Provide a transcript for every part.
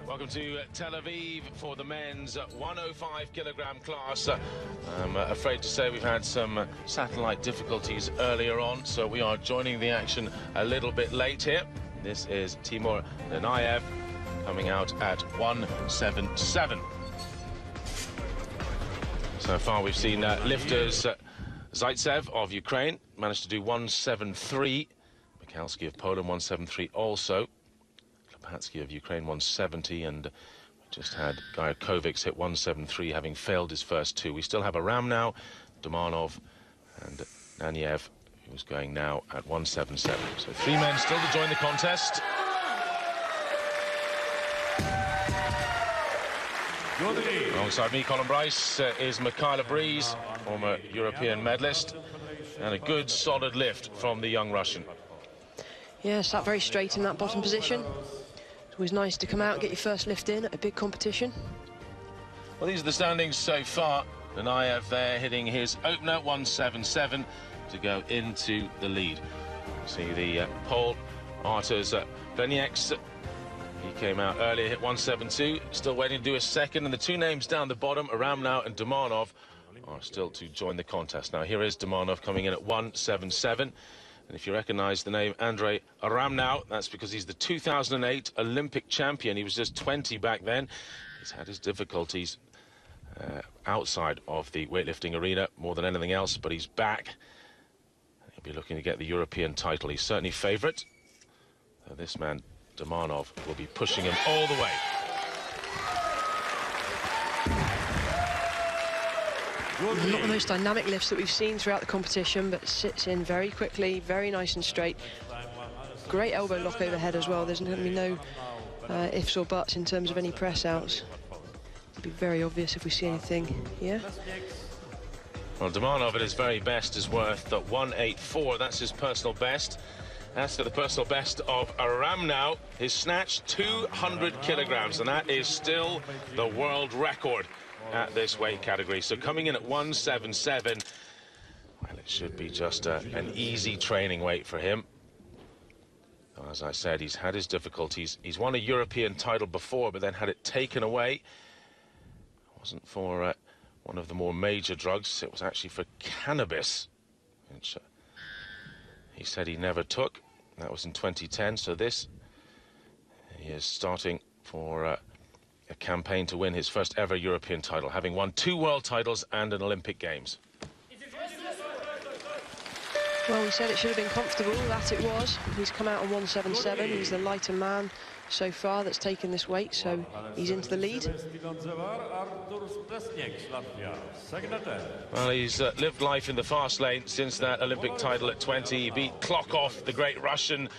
Welcome to Tel Aviv for the men's 105 kilogram class. I'm afraid to say we've had some satellite difficulties earlier on, so we are joining the action a little bit late here. This is Timur Nanayev coming out at 177. So far we've seen lifters Zaitsev of Ukraine managed to do 173. Mikalski of Poland 173 also. Klepatsky of Ukraine 170, and we just had Gajakovic hit 173, having failed his first two. We still have Aram now, Domanov and Naniev, who's going now at 177. So three men still to join the contest. Alongside me, Colin Bryce, is Michaela Breeze, former European medalist, and a good solid lift from the young Russian. Yeah, sat very straight in that bottom position. It's always nice to come out and get your first lift in at a big competition. Well, these are the standings so far. Nanayev there hitting his opener, 177, to go into the lead. See the Pole, Arturs Plenieks. He came out earlier, hit 172, still waiting to do a second, and the two names down the bottom, Aram now and Domanov, are still to join the contest. Now, here is Domanov coming in at 177. And if you recognise the name Andrei Aramnau, that's because he's the 2008 Olympic champion. He was just 20 back then. He's had his difficulties outside of the weightlifting arena more than anything else, but he's back. He'll be looking to get the European title. He's certainly favourite. This man, Domanov, will be pushing him all the way. Not the most dynamic lifts that we've seen throughout the competition, but sits in very quickly, very nice and straight. Great elbow lock overhead as well. There's going to be no ifs or buts in terms of any press outs. It'll be very obvious if we see anything here. Well, Domanov at his very best is worth 184. That's his personal best. As to the personal best of Aram now, his snatch 200 kilograms, and that is still the world record at this weight category. So coming in at 177, well, it should be just an easy training weight for him. As I said, he's had his difficulties. He's won a European title before, but then had it taken away. It wasn't for one of the more major drugs. It was actually for cannabis, which he said he never took. That was in 2010. So this, he is starting for a campaign to win his first ever European title, having won 2 world titles and an Olympic Games. Well, we said it should have been comfortable. That it was. He's come out on 177. He's the lighter man so far that's taken this weight, so he's into the lead. Well, he's lived life in the fast lane since that Olympic title at 20. He beat Klokov, the great Russian,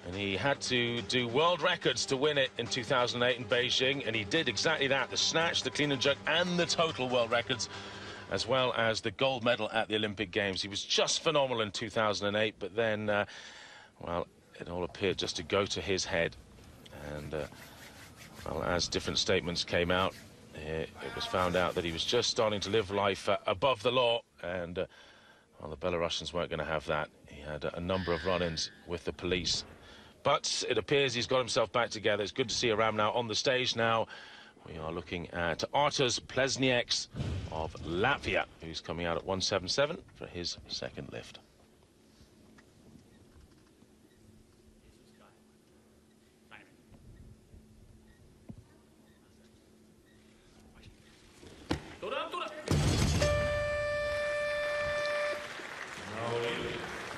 and he had to do world records to win it in 2008 in Beijing, and he did exactly that: the snatch, the clean and jerk, and the total world records, as well as the gold medal at the Olympic Games. He was just phenomenal in 2008, but then, well, it all appeared just to go to his head. And, well, as different statements came out, it was found out that he was just starting to live life above the law, and, well, the Belarusians weren't going to have that. He had a number of run-ins with the police. But it appears he's got himself back together. It's good to see Aram now on the stage now. We are looking at Arturs Plenieks of Latvia, who's coming out at 177 for his second lift.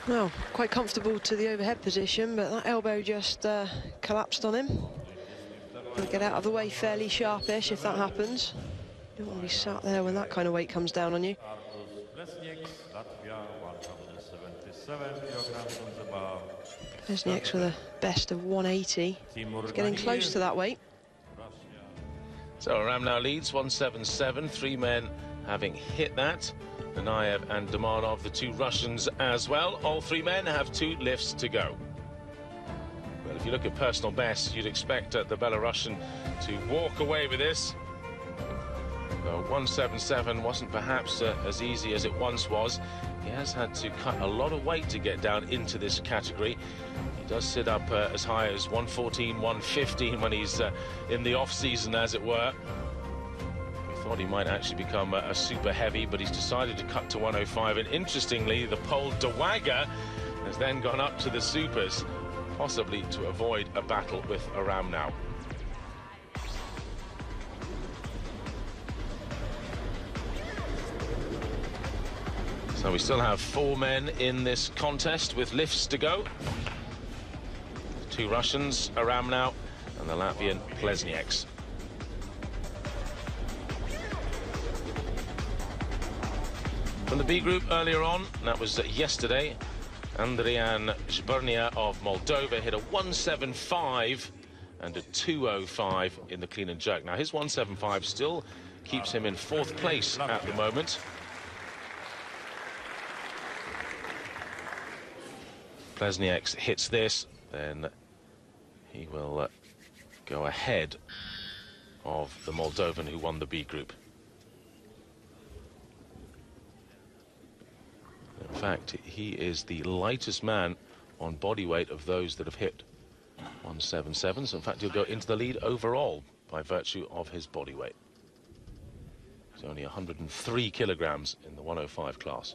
Well, quite comfortable to the overhead position, but that elbow just collapsed on him. He'll get out of the way fairly sharpish if that happens. You don't want to be sat there when that kind of weight comes down on you. Plenieks with a best of 180. He's getting close to that weight. So Aram now leads 177, 3 men having hit that. Nanayev and Domanov, the 2 Russians as well. All 3 men have 2 lifts to go. Well, if you look at personal best, you'd expect the Belarusian to walk away with this. 177 wasn't perhaps as easy as it once was. He has had to cut a lot of weight to get down into this category. He Does sit up as high as 114, 115 when he's in the off-season, as it were. Thought he might actually become a super heavy, but he's decided to cut to 105. And interestingly, the Pole Dawaga has then gone up to the supers, possibly to avoid a battle with Aram now. So we still have 4 men in this contest with lifts to go. 2 Russians, Aram now, and the Latvian Plesnieks. From the B group earlier on, that was yesterday, Andrian Zbernia of Moldova hit a 175 and a 205 in the clean and jerk. Now his 175 still keeps him in 4th place at the moment. Plesnieks hits this, then he will go ahead of the Moldovan who won the B group. In fact, he is the lightest man on body weight of those that have hit 177. So in fact, he'll go into the lead overall by virtue of his body weight. He's only 103 kilograms in the 105 class.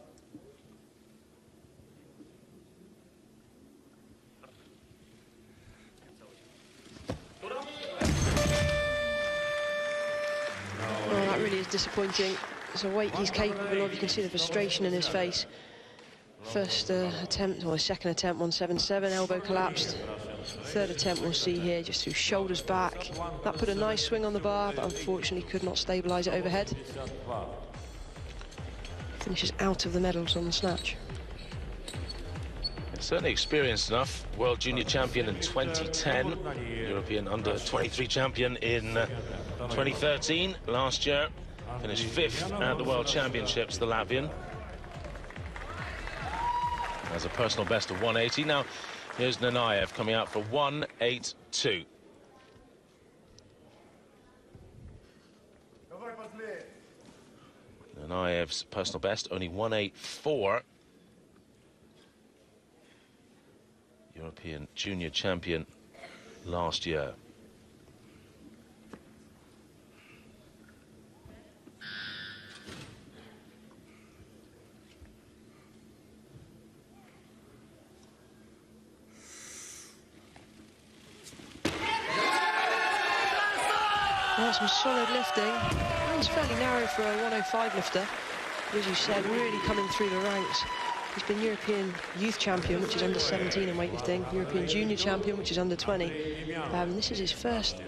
Oh, that really is disappointing. It's a weight he's capable of. You can see the frustration in his face. First attempt, or second attempt, 177, elbow collapsed. Third attempt we'll see here, just through shoulders back. That put a nice swing on the bar, but unfortunately could not stabilise it overhead. Finishes out of the medals on the snatch. Certainly experienced enough. World Junior Champion in 2010. European Under 23 Champion in 2013, last year. Finished 5th at the World Championships, the Latvian. Has a personal best of 180. Now, here's Nanayev coming out for 182. Nanayev's personal best, only 184. European Junior Champion last year. That's some solid lifting. It's fairly narrow for a 105 lifter. But as you said, really coming through the ranks. He's been European Youth Champion, which is under 17 in weightlifting, European Junior Champion, which is under 20. This is his first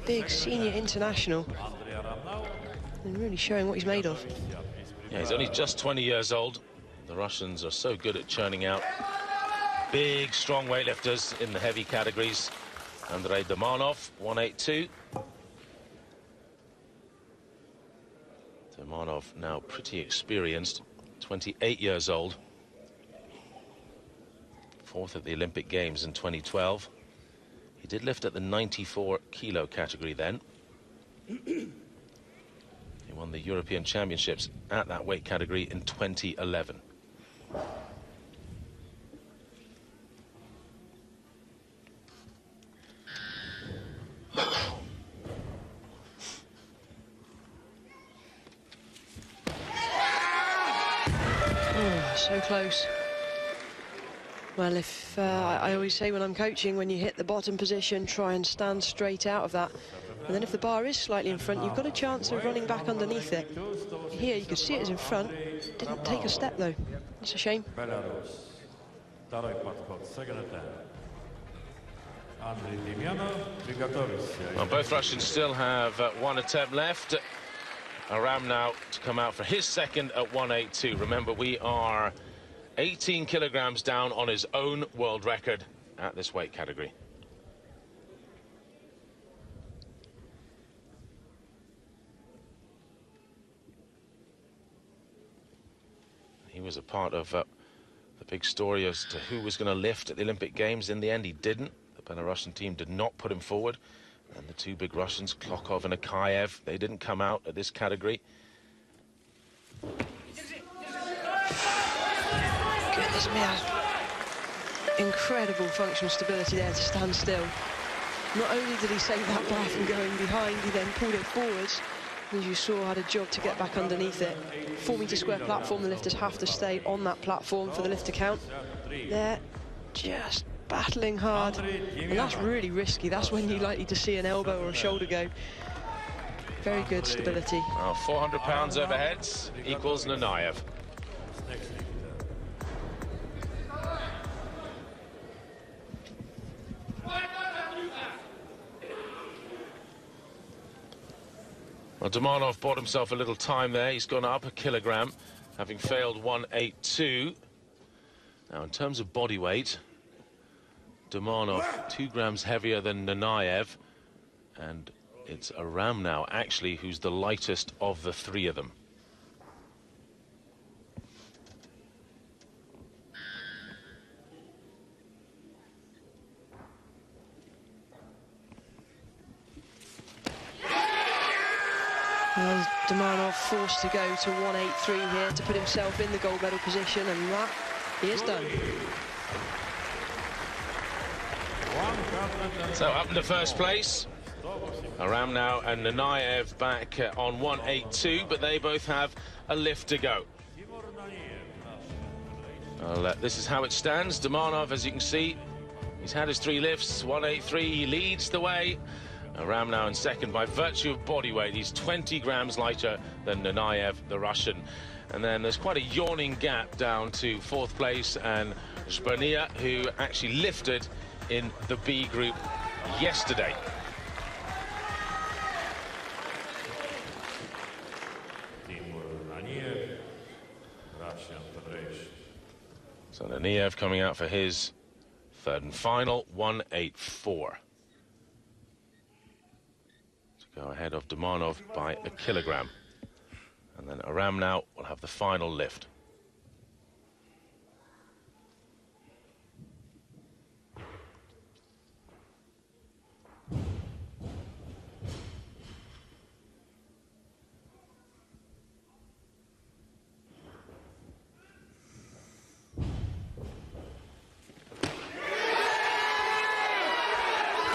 big senior international, and really showing what he's made of. Yeah, he's only just 20 years old. The Russians are so good at churning out big, strong weightlifters in the heavy categories. Andrei Domanov, 182. Domanov now pretty experienced, 28 years old. 4th at the Olympic Games in 2012. He did lift at the 94 kilo category then. He won the European Championships at that weight category in 2011. So close. Well, if I always say when I'm coaching, when you hit the bottom position, try and stand straight out of that. And then if the bar is slightly in front, you've got a chance of running back underneath it. Here, you can see it is in front. Didn't take a step, though. It's a shame. Well, both Russians still have 1 attempt left. Aram now to come out for his second at 182. Remember, we are 18 kilograms down on his own world record at this weight category. He was a part of the big story as to who was going to lift at the Olympic Games. In the end, he didn't. The Belarusian team did not put him forward. And the 2 big Russians, Klokov and Akayev, they didn't come out at this category. Goodness me. incredible functional stability there to stand still. Not only did he save that bar from going behind, he then pulled it forwards. As you saw, had a job to get back underneath it. 4 metre square platform, the lifters have to stay on that platform for the lift to count. They're just battling hard, and that's really risky. That's when you're likely to see an elbow or a shoulder go. Very good stability. Well, 400 pounds overhead equals Nanayev. Well, Dumanov bought himself a little time there. He's gone up a kilogram, having failed 182. Now, in terms of body weight, Dumanov 2 grams heavier than Nanayev, and it's Aram now, actually, who's the lightest of the three of them. Well, Dumanov forced to go to 183 here to put himself in the gold medal position, and that he has done. So up in the first place, Aram now and Nanayev back on 182, but they both have a lift to go. This is how it stands. Dumanov, as you can see, he's had his 3 lifts, 183, he leads the way. Aram now in second by virtue of body weight. He's 20 grams lighter than Nanayev, the Russian. And then there's quite a yawning gap down to 4th place and Zbernia, who actually lifted in the B group yesterday. So Nanayev coming out for his 3rd and final, 184. To go ahead of Dumanov by a kilogram. And then Aram now will have the final lift.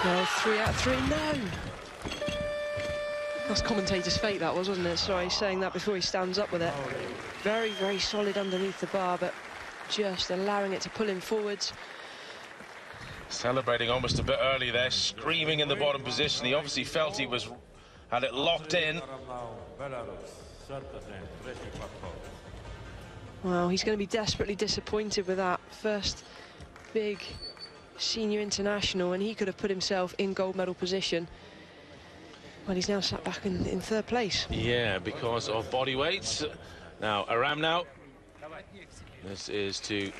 Well, 3 out of 3, no. That's commentator's fate, that was, wasn't it? Sorry, saying that before he stands up with it. Very, very solid underneath the bar, but just allowing it to pull him forwards. Celebrating almost a bit early there, screaming in the bottom position. He obviously felt he had it locked in. Well, he's going to be desperately disappointed with that first big senior international, and he could have put himself in gold medal position. Well, he's now sat back in 3rd place. Yeah, because of body weight. Now, Aram now. This is to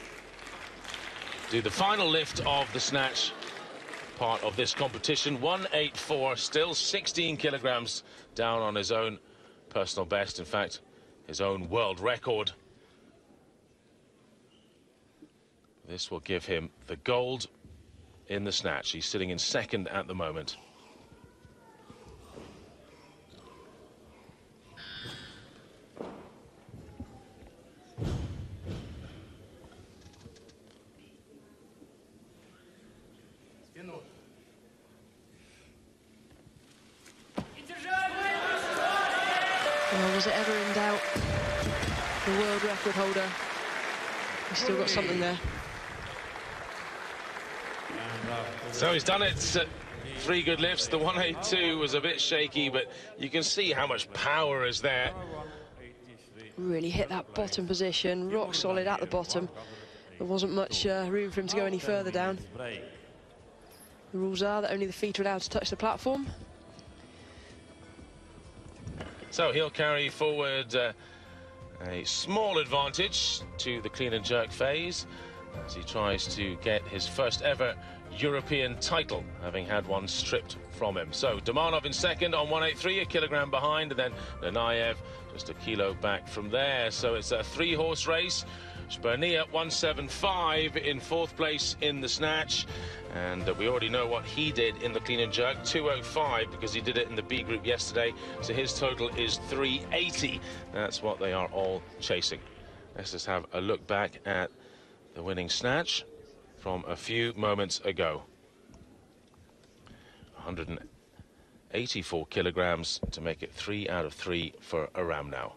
do the final lift of the snatch part of this competition. 184, still 16 kilograms down on his own personal best. In fact, his own world record. This will give him the gold in the snatch. He's sitting in 2nd at the moment. Well, was it ever in doubt? The world record holder. He's still got something there. So he's done it. 3 good lifts. The 182 was a bit shaky, but you can see how much power is there. Really hit that bottom position, rock solid at the bottom. There wasn't much room for him to go any further down. The rules are that only the feet are allowed to touch the platform. So he'll carry forward a small advantage to the clean and jerk phase as he tries to get his first ever European title, having had one stripped from him. So Dumanov in 2nd on 183, a kilogram behind, and then Nanayev just a kilo back from there. So it's a 3-horse race. Zbernia 175 in 4th place in the snatch, and we already know what he did in the clean and jerk, 205, because he did it in the B group yesterday. So his total is 380. That's what they are all chasing. Let's just have a look back at the winning snatch. from a few moments ago. 184 kilograms to make it 3 out of 3 for Aram now.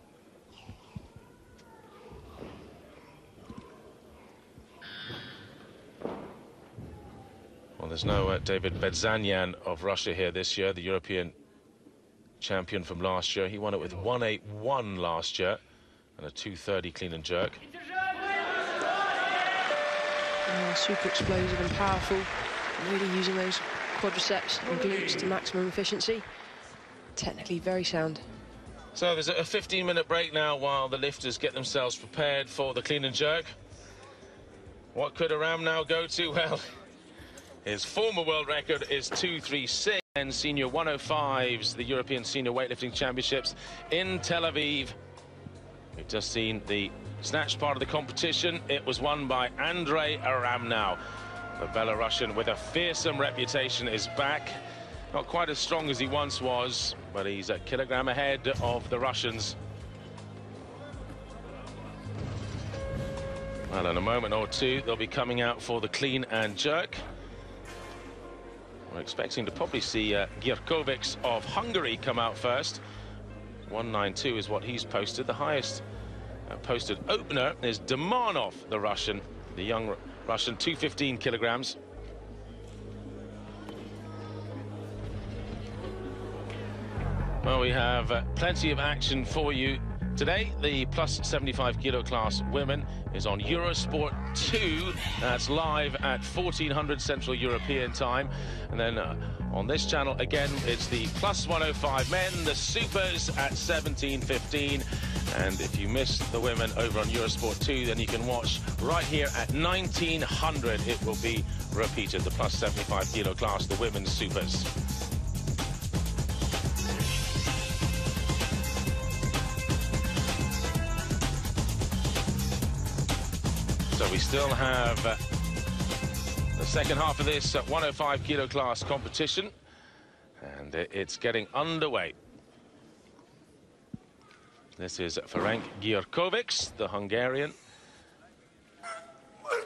Well, there's no David Bedzanyan of Russia here this year, the European champion from last year. He won it with 181 last year and a 230 clean and jerk. Super explosive and powerful, really using those quadriceps and glutes to maximum efficiency. Technically very sound. So there's a 15-minute break now while the lifters get themselves prepared for the clean and jerk. What could Aram now go to? Well, his former world record is 2:36 and senior 105s, the European Senior Weightlifting Championships in Tel Aviv. We've just seen the snatch part of the competition. It was won by Andrei Aram now. The Belarusian with a fearsome reputation is back. Not quite as strong as he once was, but he's a kilogram ahead of the Russians. Well, in a moment or two, they'll be coming out for the clean and jerk. We're expecting to probably see Gierkovics of Hungary come out first. 192 is what he's posted. The highest posted opener is Demanov, the Russian, the young Russian, 215 kilograms. Well, we have plenty of action for you today. The plus 75 kilo class women is on Eurosport 2. That's live at 1400 Central European time. And then on this channel, again, it's the plus 105 men, the supers at 17:15. And if you missed the women over on Eurosport 2, then you can watch right here at 1900. It will be repeated, the plus 75 kilo class, the women's supers. So we still have the second half of this 105 kilo class competition, and it's getting underway. This is Ferenc Gierkovics, the Hungarian,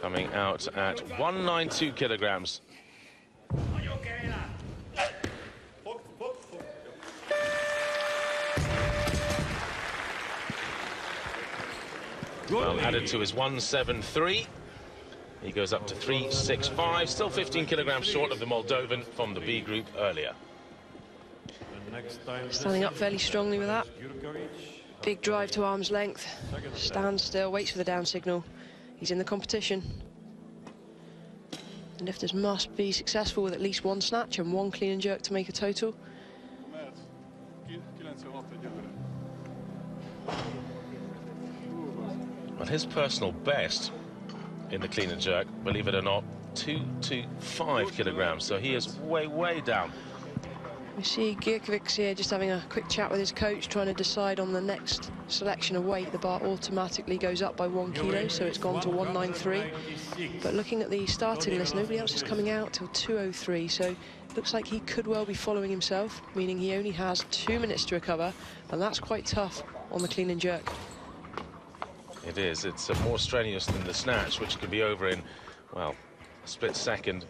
coming out at 192 kilograms. Well, added to his 173, he goes up to 365, still 15 kilograms short of the Moldovan from the B group earlier. Standing up fairly strongly with that. Big drive to arm's length. Stands still, waits for the down signal. He's in the competition. The lifters must be successful with at least one snatch and one clean and jerk to make a total. Well, his personal best in the clean and jerk, believe it or not, 225 kilograms. So he is way, way down. We see Gierkovics here just having a quick chat with his coach, trying to decide on the next selection of weight. The bar automatically goes up by 1 kilo, so it's gone to 193. But looking at the starting list, nobody else is coming out till 203, so it looks like he could well be following himself, meaning he only has 2 minutes to recover, and that's quite tough on the clean and jerk. It is. It's more strenuous than the snatch, which could be over in, well, a split second.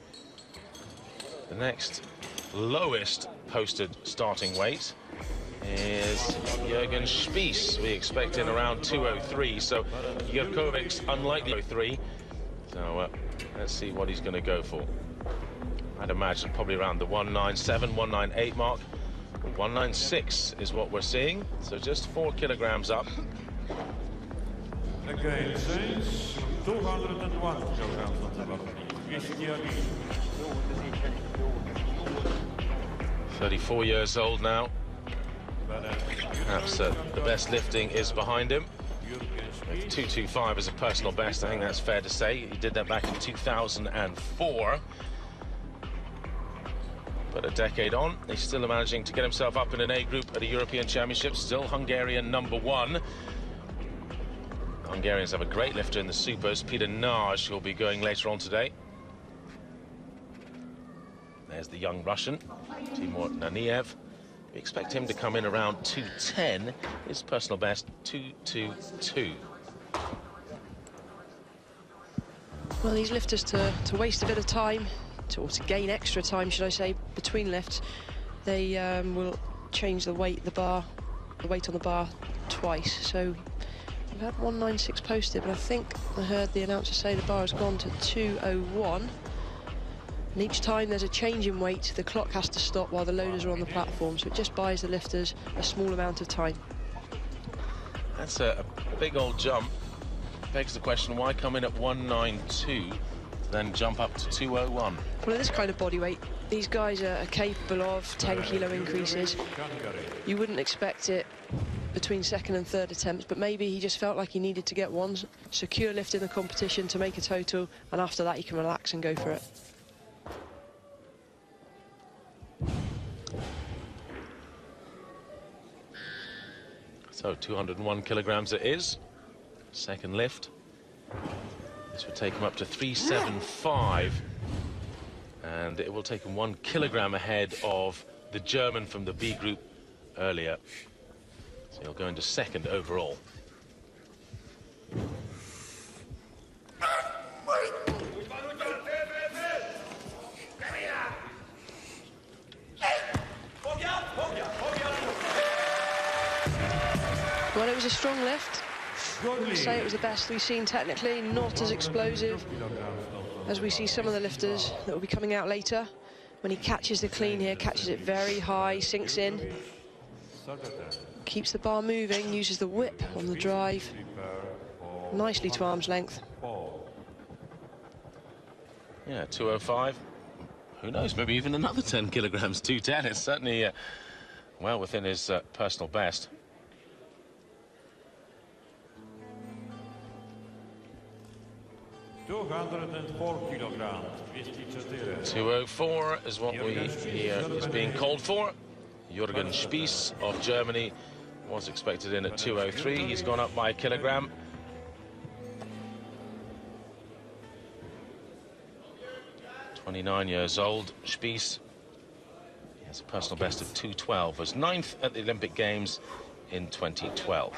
The next lowest posted starting weight is Jürgen Spiess. We expect in around 203, so Gierkovics unlikely 203. So let's see what he's going to go for. I'd imagine probably around the 197, 198 mark. 196 is what we're seeing, so just 4 kilograms up. Okay, 201 kilograms. 34 years old now. Perhaps the best lifting is behind him. 225 is a personal best, I think that's fair to say. He did that back in 2004. But a decade on, he's still managing to get himself up in an A group at a European Championship, still Hungarian #1. Hungarians have a great lifter in the supers, Peter Nagy, who'll be going later on today. There's the young Russian, Timur Naniev. We expect him to come in around 210. His personal best, 222. Well, these lifters to waste a bit of time, or to gain extra time, should I say, between lifts, they will change the weight on the bar twice. So we've had 196 posted, but I think I heard the announcer say the bar has gone to 201. And each time there's a change in weight, the clock has to stop while the loaders are on the platform, so it just buys the lifters a small amount of time. That's a big old jump. Begs the question, why come in at 192 to then jump up to 201? Well, at this kind of body weight, these guys are capable of 10-kilo increases. You wouldn't expect it between second and third attempts, but maybe he just felt like he needed to get one secure lift in the competition to make a total, and after that he can relax and go for it. So 201 kilograms it is. Second lift. This would take him up to 375. And it will take him 1 kilogram ahead of the German from the B group earlier. So he'll go into second overall. Well, it was a strong lift. I'd say it was the best we've seen technically, not as explosive as we see some of the lifters that will be coming out later. When he catches the clean here, catches it very high, sinks in, keeps the bar moving, uses the whip on the drive nicely to arm's length. Yeah, 205. Who knows, maybe even another 10 kilograms, 210. It's certainly well within his personal best. 204 is what we hear is being called for. Jürgen Spiess of Germany was expected in at 203. He's gone up by a kilogram. .29 old, Spiess. He has a personal best of 212. Was 9th at the Olympic Games in 2012.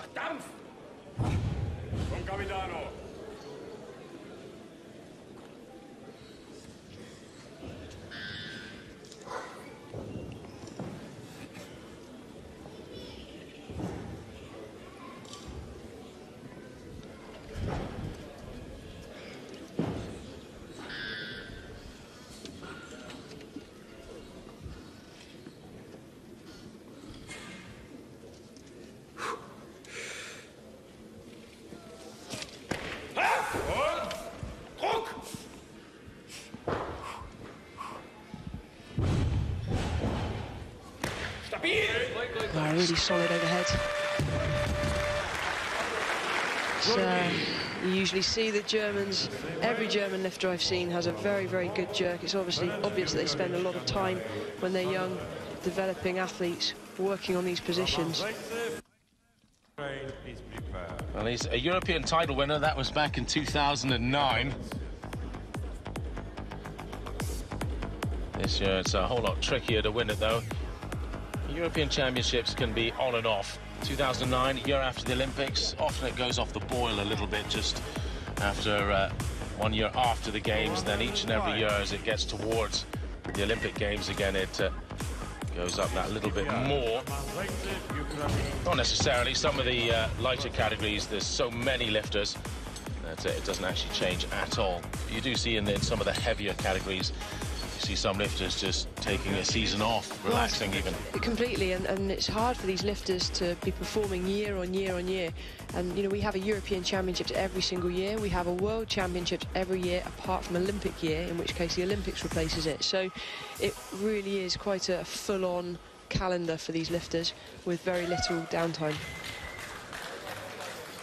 Really solid overhead. So you usually see the Germans, every German lifter I've seen has a very, very good jerk. It's obvious that they spend a lot of time when they're young, developing athletes, working on these positions. Well, he's a European title winner. That was back in 2009. This year it's a whole lot trickier to win it, though. European Championships can be on and off. 2009, year after the Olympics, often it goes off the boil a little bit just after 1 year after the Games. Then each and every year as it gets towards the Olympic Games again, it goes up that little bit more. Not necessarily. Some of the lighter categories, there's so many lifters that it doesn't actually change at all. You do see in some of the heavier categories, see some lifters just taking a season off, relaxing even. Completely, and it's hard for these lifters to be performing year on year on year. And, you know, we have a European Championships every single year. We have a World Championships every year, apart from Olympic year, in which case the Olympics replaces it. So it really is quite a full-on calendar for these lifters with very little downtime.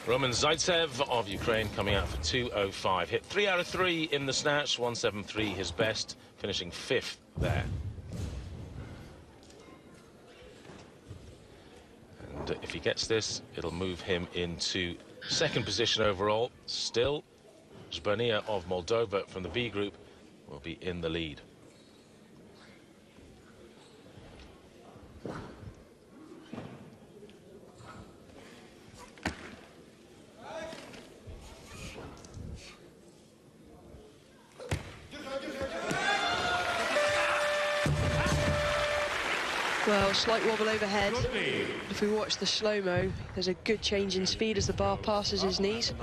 Roman Zaitsev of Ukraine coming out for 205. Hit 3 out of 3 in the snatch, 173 his best, finishing 5th there. And if he gets this, it'll move him into 2nd position overall. Still, Zbernia of Moldova from the B group will be in the lead. Well, slight wobble overhead. If we watch the slow-mo, there's a good change in speed as the bar passes his knees.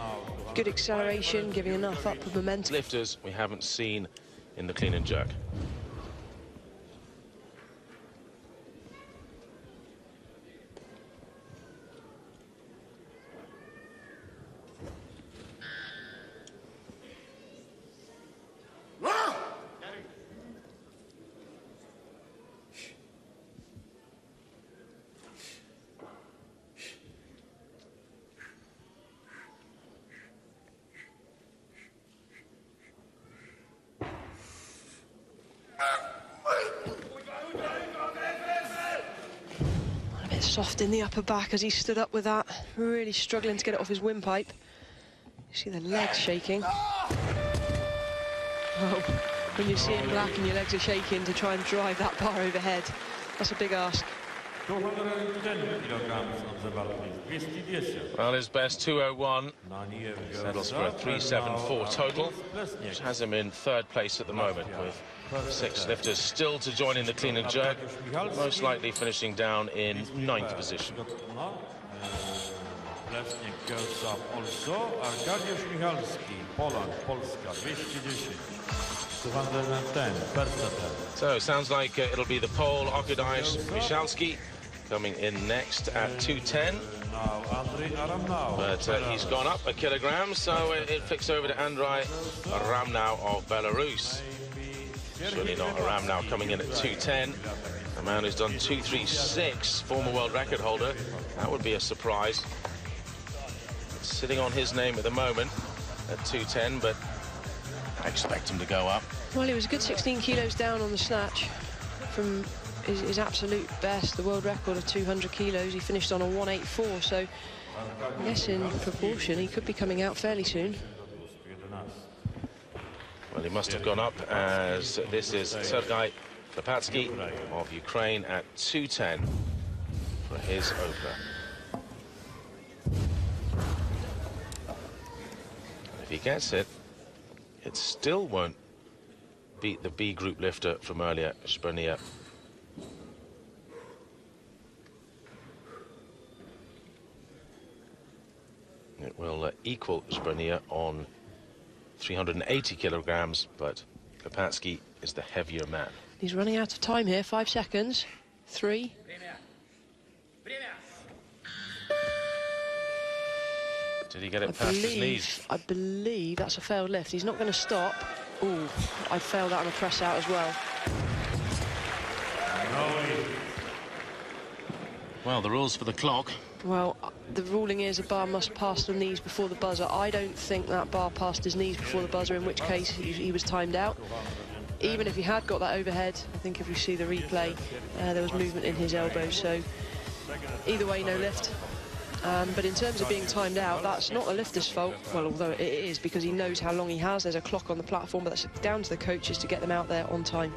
Good acceleration, giving enough upward momentum. Lifters we haven't seen in the clean and jerk. Soft in the upper back as he stood up with that. Really struggling to get it off his windpipe. You see the legs shaking. Oh, when you see it black and your legs are shaking to try and drive that bar overhead, that's a big ask. Well, his best 2:01 settles for a 3:74 total, which has him in third place at the moment, with 6 lifters still to join in the clean and jerk, most likely finishing down in 9th position. Goes up also. Arkadiusz Michalski, Poland, Polska, 210. 210, first attempt. So, sounds like it'll be the Pole, Arkadiusz Michalski, coming in next at 210. But he's gone up a kilogram, so it flicks over to Andrei Ramnau of Belarus. Surely not Ramnau coming in at 210. A man who's done 2:36, former world record holder. That would be a surprise. It's sitting on his name at the moment at 210, but I expect him to go up. Well, he was a good 16 kilos down on the snatch from his absolute best, the world record of 200 kilos. He finished on a 184, so I guess in proportion he could be coming out fairly soon. Well, he must have gone up, as this is Sergei Klepatsky of Ukraine at 210 for his opener. If he gets it, it still won't beat the B group lifter from earlier, Zbrania. It will equal Zbrania on 380 kilograms, but Klepatsky is the heavier man. He's running out of time here, 5 seconds. 3. Did he get it past his knees? I believe that's a failed lift. He's not going to stop. Ooh, I failed that on a press out as well. Well, the rules for the clock. Well, the ruling is a bar must pass the knees before the buzzer. I don't think that bar passed his knees before the buzzer, in which case he was timed out. Even if he had got that overhead, I think if you see the replay, there was movement in his elbow. So either way, no lift. But in terms of being timed out, that's not the lifter's fault. Well, although it is, because he knows how long he has. There's a clock on the platform, but that's down to the coaches to get them out there on time.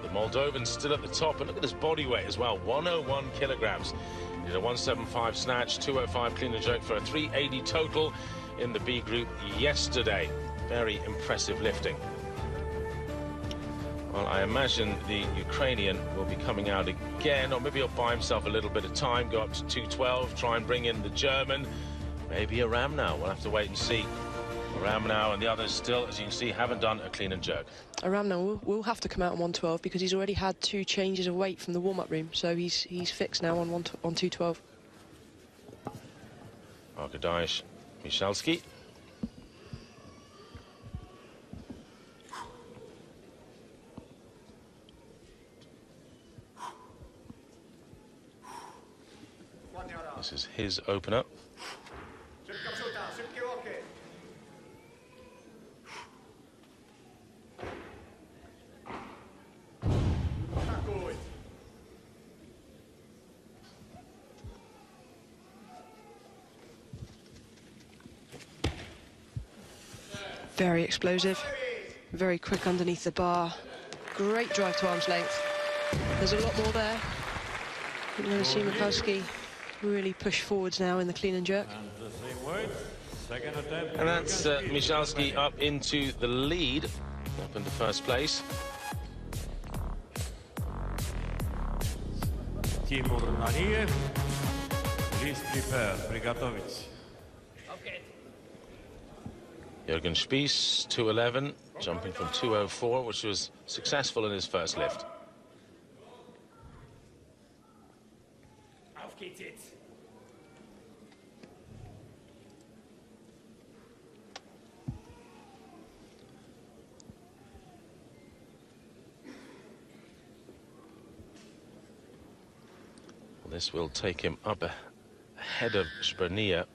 The Moldovan still at the top, and look at his body weight as well, 101 kilograms. He did a 175 snatch, 205 clean and jerk for a 380 total in the B group yesterday. Very impressive lifting. Well, I imagine the Ukrainian will be coming out again, or maybe he'll buy himself a little bit of time, go up to 212, try and bring in the German. Maybe a Ramnau. We'll have to wait and see. Ramnau and the others still, as you can see, haven't done a clean and jerk. Ramnau will have to come out on 112 because he's already had 2 changes of weight from the warm-up room, so he's fixed now on 212. Arkadiusz Michalski. This is his opener. Very explosive, very quick underneath the bar. Great drive to arm's length. There's a lot more there. You're going to see Michalski really push forwards now in the clean and jerk. And that's Michalski up into the lead, up into first place. Timur Naniev. Please prepare, приготовить. Jürgen Spies, 211, jumping from 204, which was successful in his first lift. Auf geht's jetzt. This will take him up ahead of Sprenia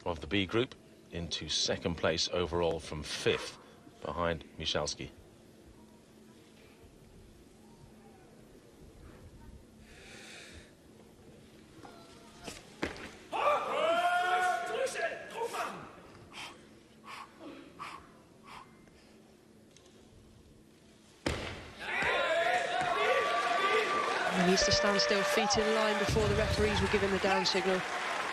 of the B group into second place overall from 5th behind Michalski. He needs to stand still, feet in line before the referees will give him the down signal.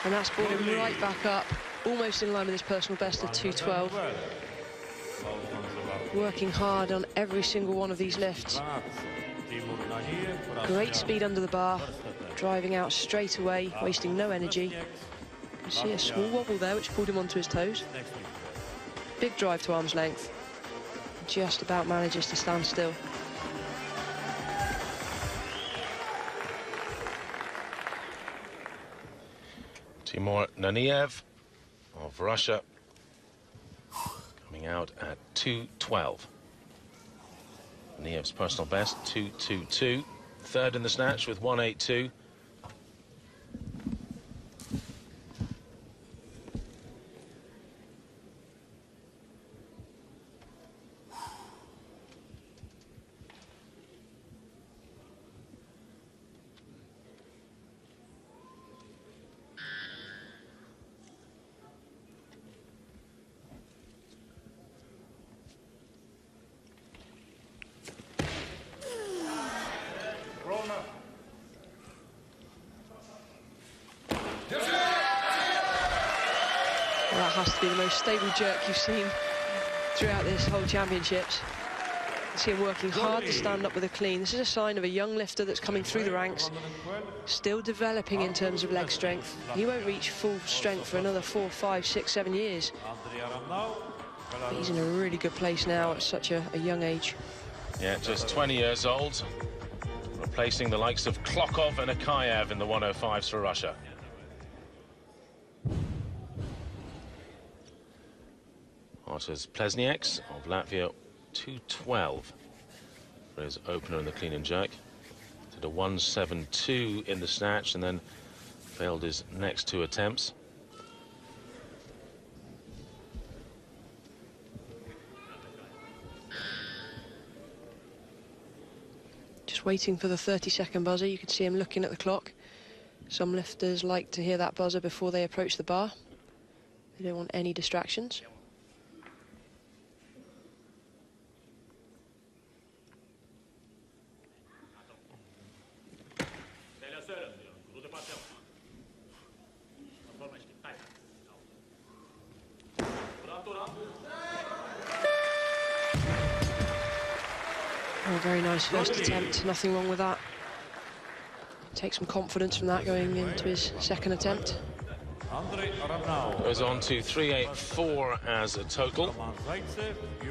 And that's brought him right back up, almost in line with his personal best of 2:12. Working hard on every single one of these lifts. Great speed under the bar, driving out straight away, wasting no energy. You see a small wobble there, which pulled him onto his toes. Big drive to arm's length. Just about manages to stand still. Timur Naniev of Russia coming out at 2:12. Naniev's personal best, 2:22. Third in the snatch with 1:82. That has to be the most stable jerk you've seen throughout this whole championships. You see him working hard to stand up with a clean. This is a sign of a young lifter that's coming through the ranks, still developing in terms of leg strength. He won't reach full strength for another 4, 5, 6, 7 years. But he's in a really good place now at such a young age. Yeah, just 20 years old, replacing the likes of Klokov and Akayev in the 105s for Russia. Artas Plesniaks of Latvia, 2:12 for his opener in the clean and jerk. Did a 1.72 in the snatch and then failed his next 2 attempts. Just waiting for the 30-second buzzer. You can see him looking at the clock. Some lifters like to hear that buzzer before they approach the bar. They don't want any distractions. Oh, very nice first attempt, nothing wrong with that. Take some confidence from that going into his second attempt. Goes on to 3.84 as a total.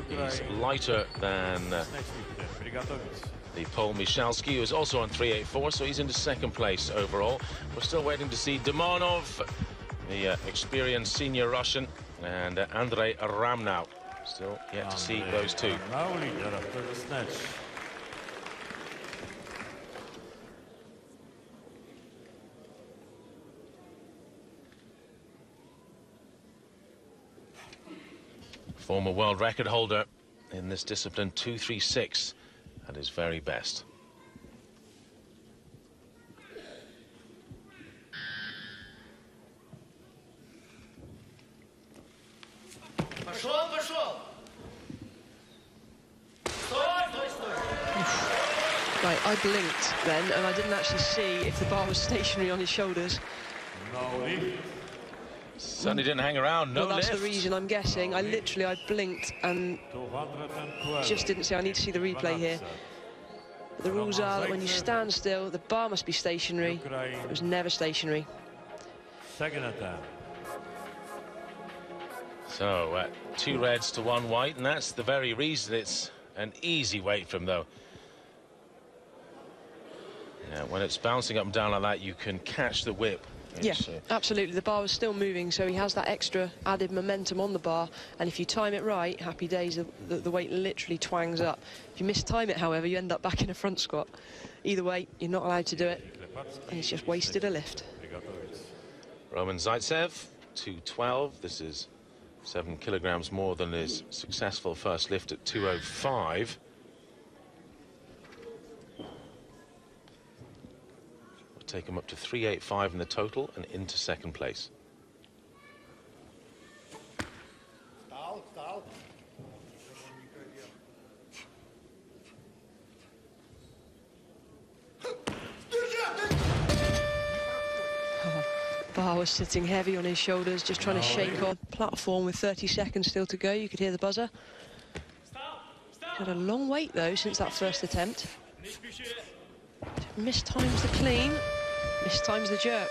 He's lighter than the Pole Michalski, who is also on 3.84, so he's into second place overall. We're still waiting to see Demonov, the experienced senior Russian, and Andrei Ramnau. Still yet to see those two. Former world record holder in this discipline, 2.36 at his very best. Right, I blinked then, and I didn't actually see if the bar was stationary on his shoulders. Certainly didn't hang around, no Well, that's lift. the reason, I'm guessing. I blinked and just didn't see. I need to see the replay here. But the rules are that when you stand still, the bar must be stationary. It was never stationary. Second attempt. So, 2 reds to 1 white, and that's the very reason it's an easy weight from, though. Yeah, when it's bouncing up and down like that, you can catch the whip. Yeah, absolutely. The bar was still moving, so he has that extra added momentum on the bar. And if you time it right, happy days, the weight literally twangs up. If you mistime it, however, you end up back in a front squat. Either way, you're not allowed to do it. And he's just wasted a lift. Roman Zaitsev, 212. This is 7 kilograms more than his successful first lift at 205. Take him up to 385 in the total and into second place. Bar was sitting heavy on his shoulders, just trying to shake on platform with 30 seconds still to go. You could hear the buzzer. Had a long wait though since that first attempt. Mistimes the clean, mistimes the jerk.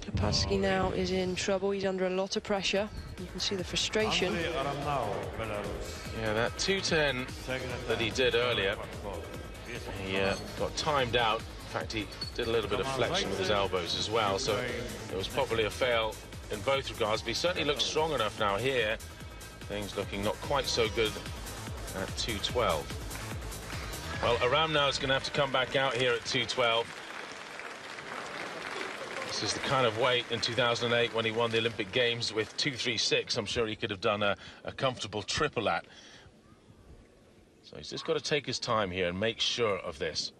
Lipatski now is in trouble. He's under a lot of pressure. You can see the frustration. Yeah, that 210 that he did earlier, he got timed out. In fact, he did a little bit of flexion with his elbows as well, so it was probably a fail in both regards, but he certainly looks strong enough now here. Things looking not quite so good at 212. Well, Aram now is going to have to come back out here at 212. This is the kind of weight in 2008 when he won the Olympic Games with 236. I'm sure he could have done a comfortable triple at. So he's just got to take his time here and make sure of this,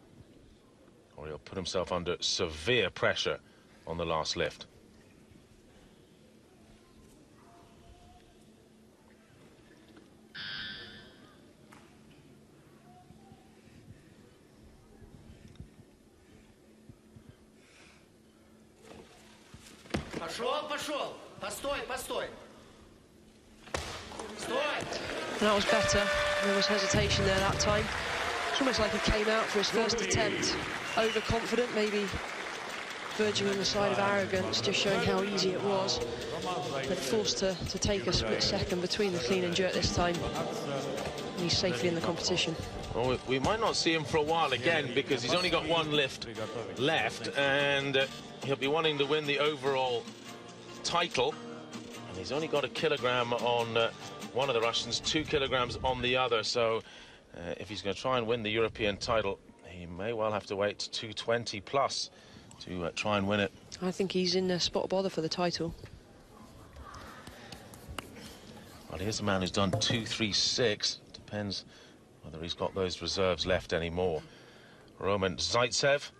or he'll put himself under severe pressure on the last lift. That was better. There was hesitation there that time. It's almost like he came out for his first attempt overconfident, maybe verging on the side of arrogance, just showing how easy it was. But forced to take a split second between the clean and jerk this time. And he's safely in the competition. Well, we might not see him for a while again, because he's only got 1 lift left, and he'll be wanting to win the overall title. And he's only got a kilogram on one of the Russians, 2 kilograms on the other. So if he's going to try and win the European title, he may well have to wait to 220 plus to try and win it. I think he's in a spot of bother for the title. Well, here's a man who's done 236. Depends whether he's got those reserves left anymore. Roman Zaitsev.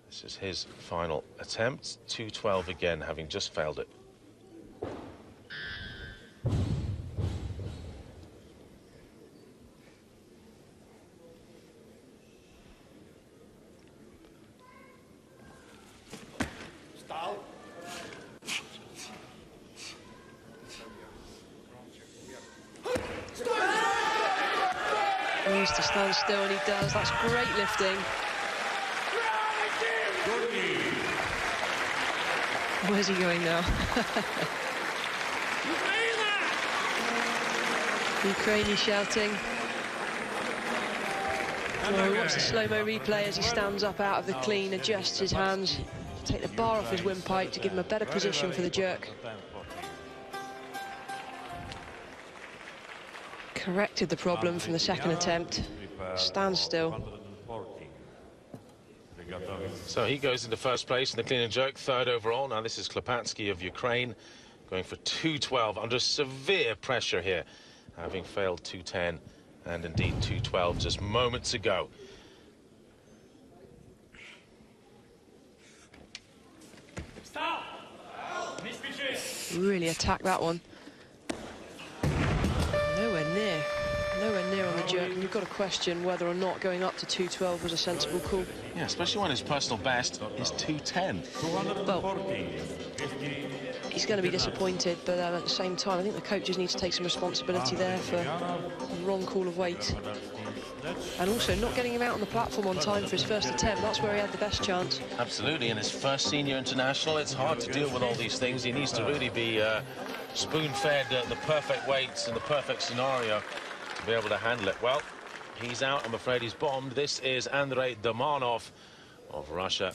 This is his final attempt. 212 again, having just failed it. He needs to stand still, and he does. That's great lifting. Where's he going now? Ukraine, he's shouting. Oh, watch the slow-mo replay as he stands up out of the clean, adjusts his hands, take the bar off his windpipe to give him a better position for the jerk. Corrected the problem from the second attempt. Stands still. So he goes into first place in the clean and jerk, 3rd overall. Now this is Lipatski of Ukraine, going for 212 under severe pressure here, having failed 210 and indeed 212 just moments ago. Really attacked that one. Nowhere near on the jerk, and you've got to question whether or not going up to 212 was a sensible call. Yeah, especially when his personal best is 210. Well, he's going to be disappointed, but at the same time, I think the coaches need to take some responsibility there for the wrong call of weight. And also not getting him out on the platform on time for his first attempt. That's where he had the best chance. Absolutely, in his first senior international, it's hard to deal with all these things. He needs to really be spoon-fed the perfect weights and the perfect scenario to be able to handle it. Well, he's out. I'm afraid he's bombed. This is Andrei Domanov of Russia,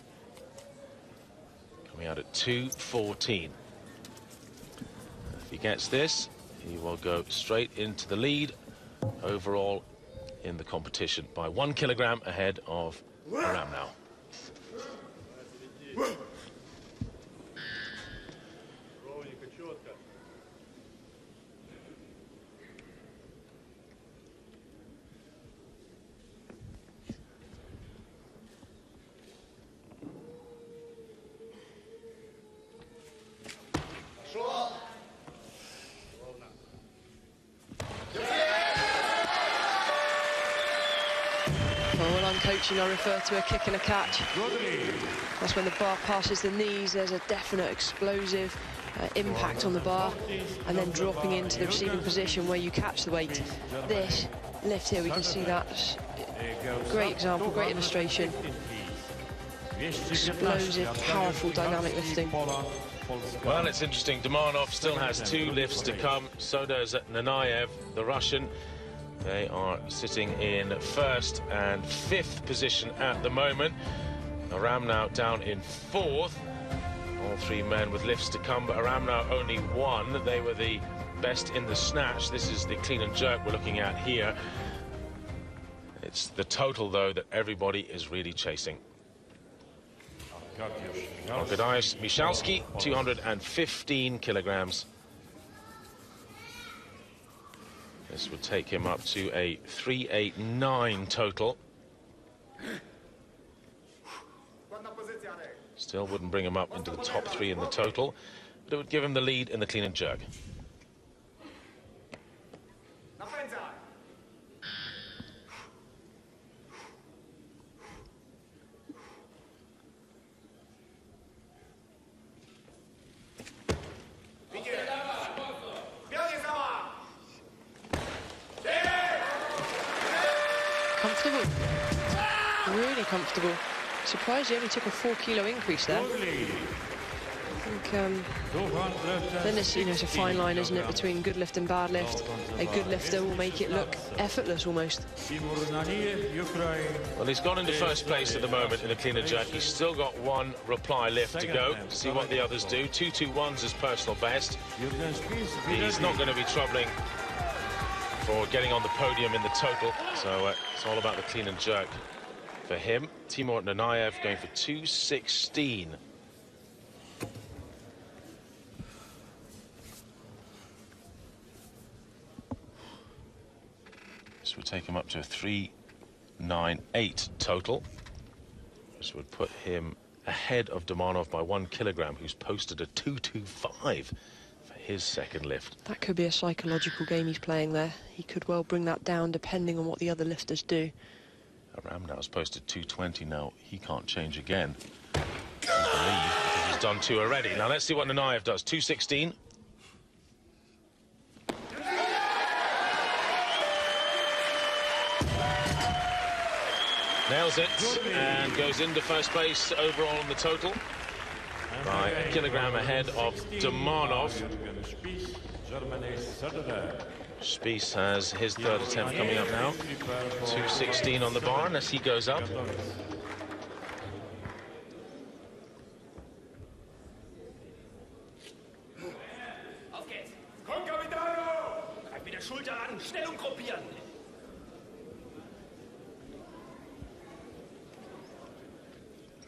coming out at 2:14. If he gets this, he will go straight into the lead overall in the competition by 1 kilogram ahead of Aram now. When I'm coaching, I refer to a kick and a catch. That's when the bar passes the knees. There's a definite explosive impact on the bar, and then dropping into the receiving position where you catch the weight. This lift here, we can see that. Great example, great illustration. Explosive, powerful, dynamic lifting. Well, it's interesting. Domanov still has 2 lifts to come. So does Nanayev, the Russian. They are sitting in 1st and 5th position at the moment. Aram now down in 4th. All 3 men with lifts to come, but Aram now only 1. They were the best in the snatch. This is the clean and jerk we're looking at here. It's the total, though, that everybody is really chasing. Arkadiusz Michalski, 215 kilograms. This would take him up to a 389 total. Still wouldn't bring him up into the top 3 in the total, but it would give him the lead in the clean and jerk. Comfortable. Really comfortable. Surprised he only took a 4-kilo increase there. I think then it's, you know, it's a fine line, isn't it, between good lift and bad lift. A good lifter will make it look effortless almost. Well, he's gone into 1st place at the moment in the clean and jerk. He's still got 1 reply lift to go. See what the others do. 2:21's his personal best. He's not going to be troubling for getting on the podium in the total, so it's all about the clean and jerk for him. Timur Nanayev going for 2:16. This would take him up to a 398 total. This would put him ahead of Domanov by 1 kilogram, who's posted a 225 for his 2nd lift. That could be a psychological game he's playing there. He could well bring that down depending on what the other lifters do. Aram now is posted 220 now. He can't change again, I believe, because he's done 2 already. Now let's see what Nanayev does. 2:16. Nails it and goes into 1st place overall in the total by a kilogram ahead of Domanov. Spies has his 3rd attempt coming up now. 2:16 on the bar unless he goes up.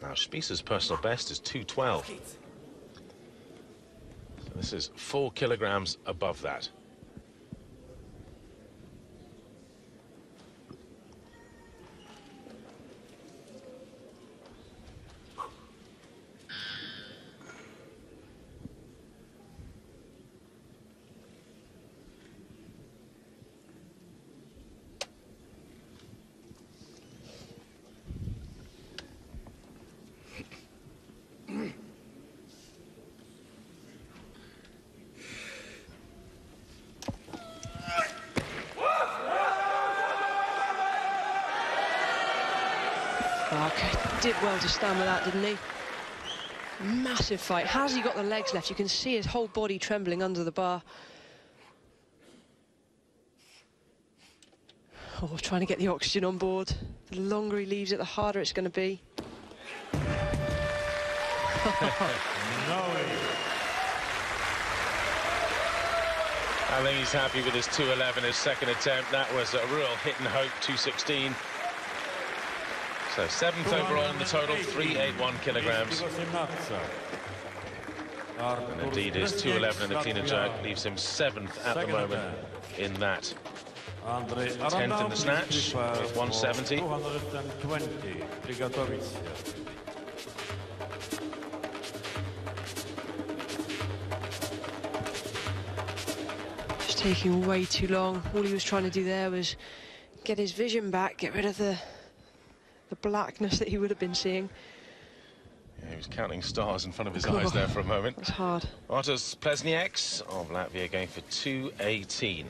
Now, Spies' personal best is 212. So this is 4 kilograms above that. Oh, okay. Did well to stand with that, didn't he? Massive fight. Has he got the legs left? You can see his whole body trembling under the bar. Oh, trying to get the oxygen on board. The longer he leaves it, the harder it's going to be. No way. I think he's happy with his 2:11, his second attempt. That was a real hit and hope, 2:16. So 7th overall in the total, 381 kilograms. And indeed, his 2:11 in the clean and jerk leaves him 7th at the moment in that. 10th in the snatch with 170. 220. Just taking way too long. All he was trying to do there was get his vision back, get rid of the blackness that he would have been seeing. Yeah, he was counting stars in front of his eyes there for a moment. That's hard. Artus Plesniaks of Latvia going for 2:18.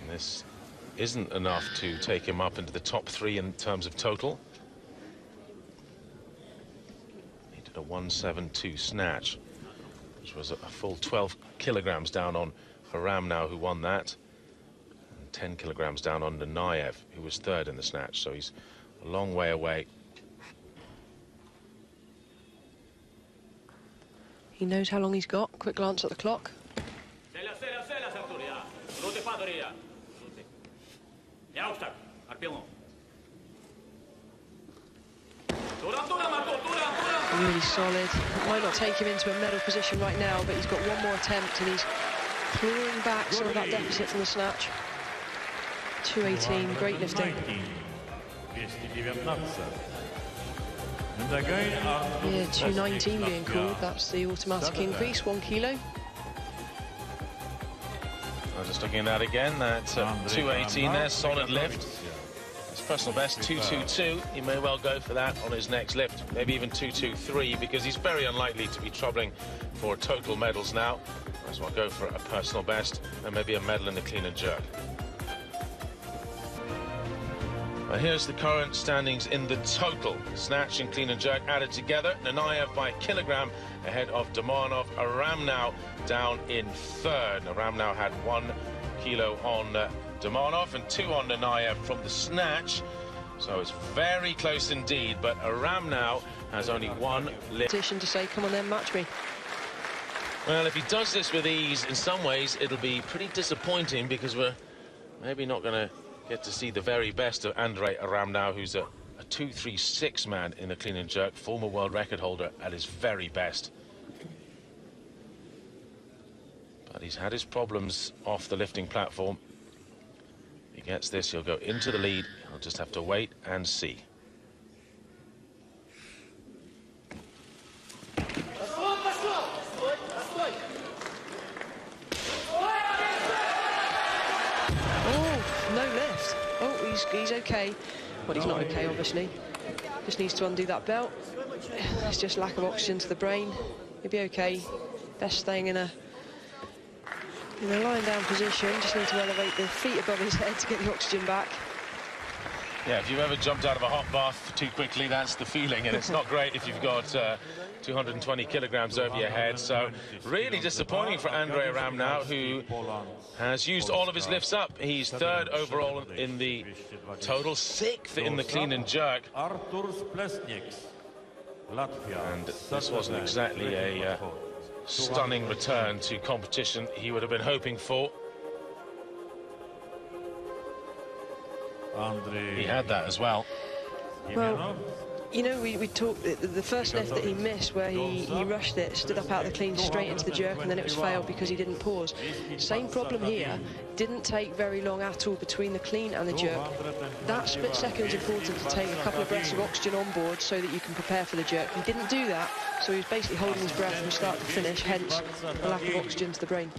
This isn't enough to take him up into the top 3 in terms of total. He did a 172 snatch, which was a full 12 kilograms down on Haram now, who won that, and 10 kilograms down on Nanayev, who was 3rd in the snatch. So he's a long way away. He knows how long he's got. Quick glance at the clock. Really solid. Might not take him into a medal position right now, but he's got one more attempt and he's clawing back some of that deficit from the snatch. 2:18, great lifting. Yeah, 2:19 being called. That's the automatic increase, 1 kilo. I'm just looking at that again. That's 2:18 there, solid lift. His personal best, 2:22. He may well go for that on his next lift. Maybe even 2:23, because he's very unlikely to be troubling for total medals now. Might as well go for a personal best and maybe a medal in the clean and jerk. Well, here's the current standings in the total. Snatch and clean and jerk added together. Nanayev by a kilogram ahead of Domanov. Aram now down in 3rd. Aram now had 1 kilo on Domanov and 2 on Nanayev from the snatch. So it's very close indeed, but Aram now has only 1 lift. To say, come on then, match me. Well, if he does this with ease, in some ways it'll be pretty disappointing, because we're maybe not going to get to see the very best of Andrei Aram now, who's a 2:36 man in the clean and jerk, former world record holder at his very best. But he's had his problems off the lifting platform. If he gets this, he'll go into the lead. He'll just have to wait and see. He's okay. Well, he's not okay, obviously. Just needs to undo that belt. It's just lack of oxygen to the brain. He'll be okay. Best staying in a lying down position. Just need to elevate the feet above his head to get the oxygen back. Yeah, if you've ever jumped out of a hot bath too quickly, that's the feeling, and it's not great if you've got 220 kilograms over your head. So really disappointing for Andrei Aram now, who has used all of his lifts up. He's 3rd overall in the total, 6th in the clean and jerk. And this wasn't exactly a stunning return to competition he would have been hoping for. He had that as well. Well, you know, we talked the first lift that he missed, where he rushed it, stood up out of the clean straight into the jerk, and then it was failed because he didn't pause. Same problem here. Didn't take very long at all between the clean and the jerk. That split second is important to take a couple of breaths of oxygen on board so that you can prepare for the jerk. He didn't do that, so he was basically holding his breath from start to finish, hence the lack of oxygen to the brain.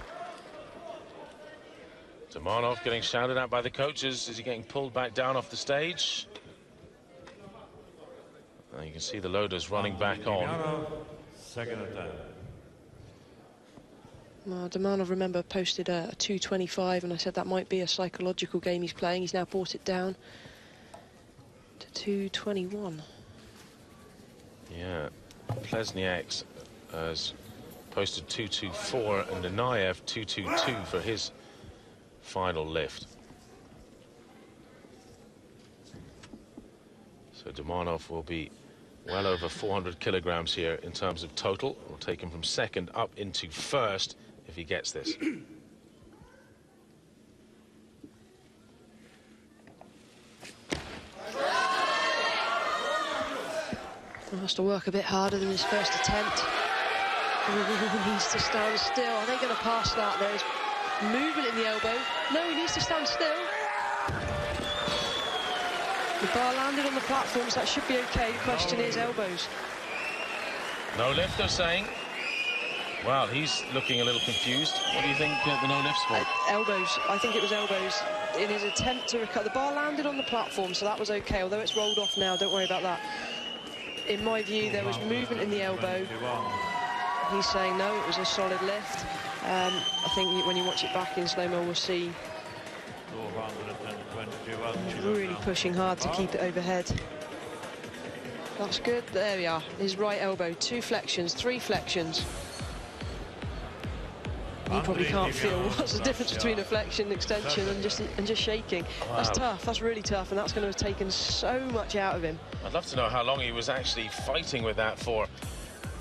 Domanov getting shouted at by the coaches. Is he getting pulled back down off the stage? You can see the loaders running back on. Second attempt. Well, Domanov, remember, posted a 2:25, and I said that might be a psychological game he's playing. He's now brought it down to 2:21. Yeah, Plesniaks has posted 2:24 and Nanayev 2:22 for his final lift. So Domanov will be well over 400 kilograms here in terms of total. Will take him from second up into first if he gets this. He has to work a bit harder than his first attempt. He needs to stand still. Are they going to pass that? There's movement in the elbow. No, he needs to stand still. The bar landed on the platform, so that should be okay. The question is elbows. No lift, they're saying. Well, he's looking a little confused. What do you think the no lift's for? Elbows. I think it was elbows. In his attempt to recover, the bar landed on the platform, so that was okay. Although it's rolled off now, don't worry about that. In my view, there was movement in the elbow. He's saying no, it was a solid lift. I think when you watch it back in slow-mo, we'll see he's really pushing hard to keep it overhead. That's good. There we are. His right elbow, 2 flexions, 3 flexions. You probably can't feel what's the difference between a flexion and extension and just shaking. Wow. That's tough. That's really tough, and that's going to have taken so much out of him. I'd love to know how long he was actually fighting with that for.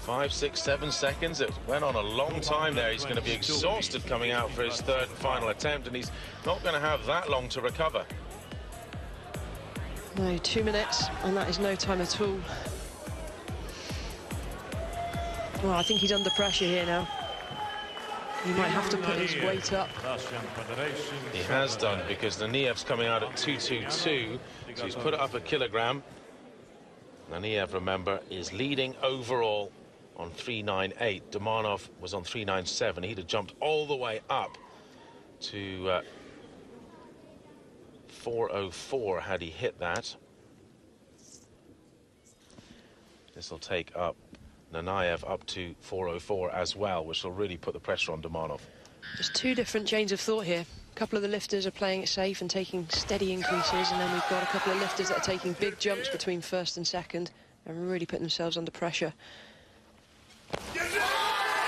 5, 6, 7 seconds. It went on a long time there. He's going to be exhausted coming out for his third and final attempt, and he's not going to have that long to recover. No, 2 minutes, and that is no time at all. Well, I think he's under pressure here now. He might have to put his weight up. He has done, because Naniev's coming out at 2:22, so he's put it up a kilogram. Naniev, remember, is leading overall on 3.98. Domanov was on 3.97. He'd have jumped all the way up to 4.04 had he hit that. This will take up Nanayev up to 4.04 as well, which will really put the pressure on Domanov. Just 2 different chains of thought here. A couple of the lifters are playing it safe and taking steady increases, and then we've got a couple of lifters that are taking big jumps between first and second and really putting themselves under pressure.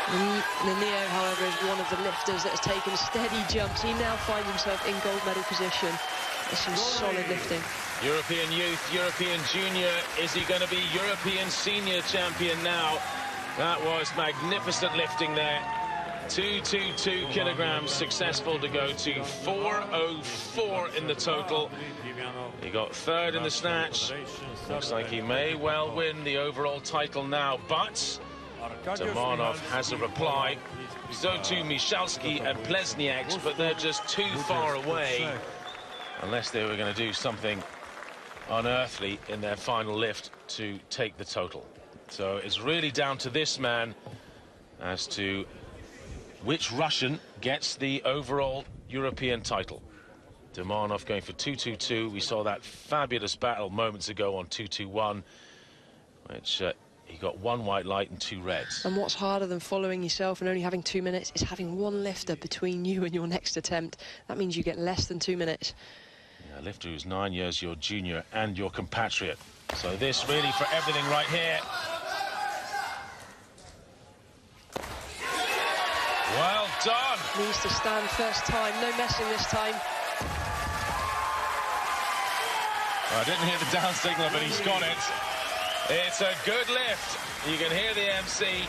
Nanio, however, is one of the lifters that has taken steady jumps. He now finds himself in gold medal position. It's some solid lifting. European youth, European junior. Is he going to be European senior champion now? That was magnificent lifting there. 222 kilograms, successful to go to 4.04 in the total. He got third in the snatch. Looks like he may well win the overall title now, but Domanov has a reply. So too Michalski and Plesniaks, but they're just too far away, unless they were going to do something unearthly in their final lift to take the total. So it's really down to this man as to which Russian gets the overall European title. Domanov going for 222. We saw that fabulous battle moments ago on 221, which he got 1 white light and 2 reds. And what's harder than following yourself and only having 2 minutes is having 1 lifter between you and your next attempt. That means you get less than 2 minutes. Yeah, a lifter who's 9 years your junior and your compatriot. So this really for everything right here. Well done. Needs to stand first time. No messing this time. Well, I didn't hear the down signal, but he's got it. It's a good lift. You can hear the MC.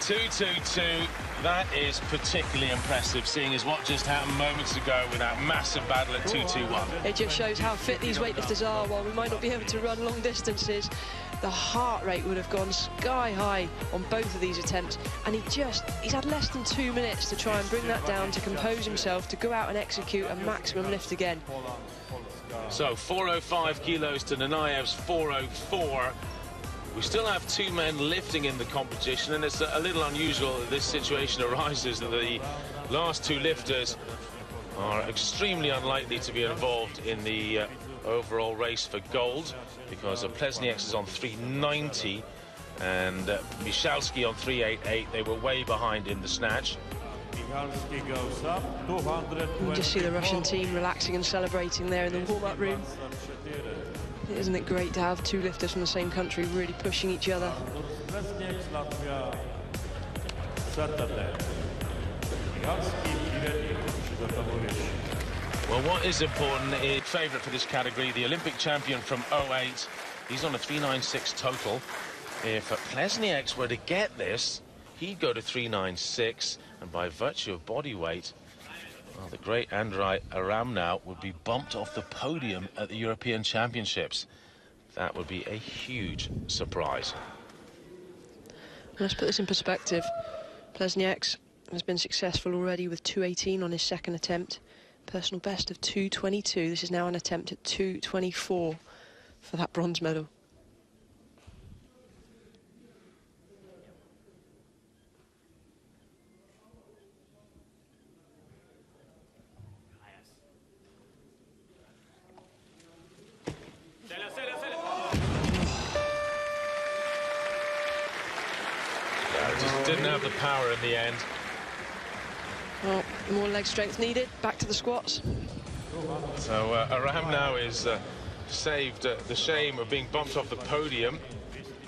222. That is particularly impressive, seeing as what just happened moments ago with that massive battle at 221. It just shows how fit these weightlifters are. While we might not be able to run long distances, the heart rate would have gone sky high on both of these attempts, and he's had less than 2 minutes to try and bring that down, to compose himself, to go out and execute a maximum lift again. So 405 kilos to Nanayev's 404. We still have 2 men lifting in the competition, and it's a little unusual that this situation arises, that the last 2 lifters are extremely unlikely to be involved in the overall race for gold, because Plesniaks is on 390 and Michalski on 388. They were way behind in the snatch. Michalski goes up, You can just see the Russian team relaxing and celebrating there in the warm-up room. Isn't it great to have two lifters from the same country really pushing each other? Well, what is important is favourite for this category, the Olympic champion from 08. He's on a 396 total. If Plesniaks were to get this, he'd go to 396, and by virtue of body weight, well, the great Andrei Aramnau would be bumped off the podium at the European Championships. That would be a huge surprise. Let's put this in perspective. Plesniaks has been successful already with 218 on his second attempt. Personal best of 222. This is now an attempt at 224 for that bronze medal. Just didn't have the power in the end. Well, more leg strength needed. Back to the squats. So Aram now is saved the shame of being bumped off the podium,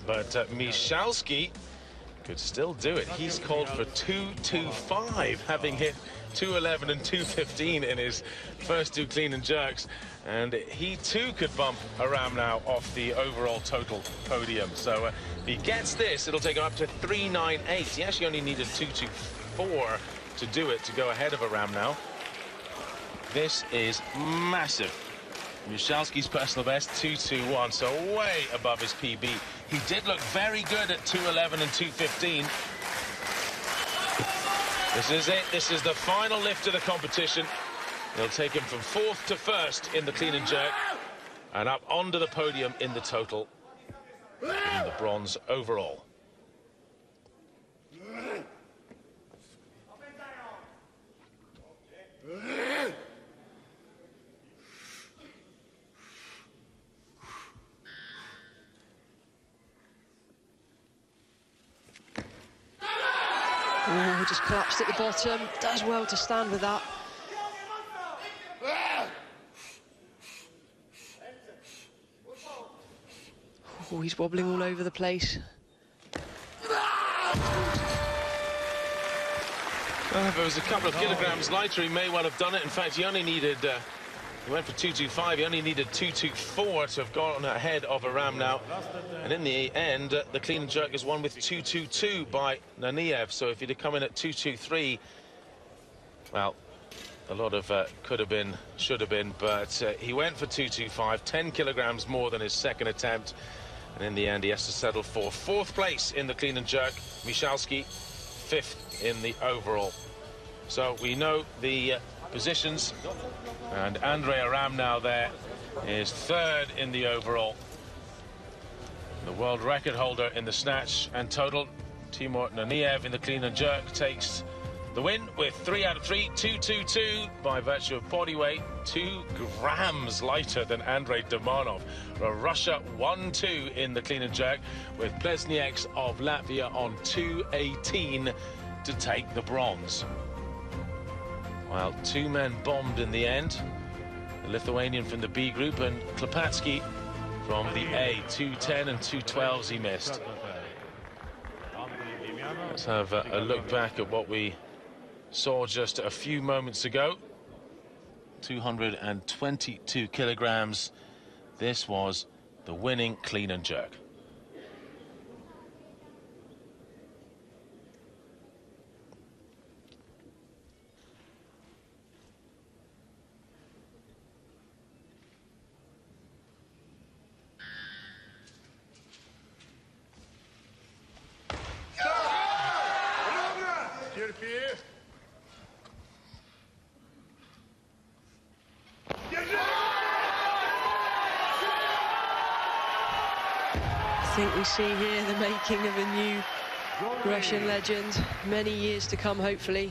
but Michalski could still do it. He's called for 225, having hit 211 and 215 in his first two clean and jerks, and he too could bump Aram now off the overall total podium. So if he gets this, it'll take him up to 398. He actually only needed 224 to do it, to go ahead of Aram now. This is massive. Michalski's personal best, 221, so way above his PB. He did look very good at 211 and 215. This is it. This is the final lift of the competition. It'll take him from fourth to first in the clean and jerk, and up onto the podium in the total, in the bronze overall. Oh, just collapsed at the bottom. Does well to stand with that. Oh, he's wobbling all over the place. Well, if it was a couple of kilograms lighter, he may well have done it. In fact, he only needed, he went for 225, he only needed 224 to have gone ahead of Aram now. And in the end, the clean and jerk is won with 222 by Naniev. So if he'd have come in at 223, well, a lot of could have been, should have been, but he went for 225, 10 kilograms more than his second attempt. And in the end, he has to settle for fourth place in the clean and jerk. Michalski, fifth in the overall. So we know the positions, and Andrei Aram now there is third in the overall. The world record holder in the snatch and total, Timur Naniev, in the clean and jerk takes the win with 3 out of 3, 222 by virtue of body weight, 2 grams lighter than Andrei Domanov. Russia 1-2 in the clean and jerk, with Plesniaks of Latvia on 218 to take the bronze. Well, 2 men bombed in the end. The Lithuanian from the B group and Klepatsky from the A. 210 and 212s he missed. Let's have a look back at what we saw just a few moments ago. 222 kilograms. This was the winning clean and jerk. I think we see here the making of a new Russian legend. Many years to come, hopefully.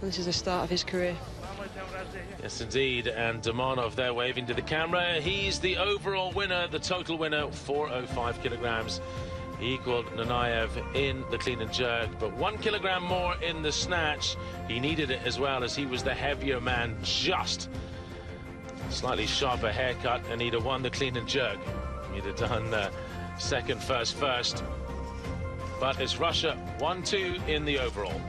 And this is the start of his career. Yes, indeed. And Domanov there waving to the camera. He's the overall winner, the total winner, 405 kilograms. He equaled Nanayev in the clean and jerk, but 1 kilogram more in the snatch. He needed it as well, as he was the heavier man, just slightly sharper haircut, and he'd have won the clean and jerk. He'd have done second, first. But it's Russia 1-2 in the overall.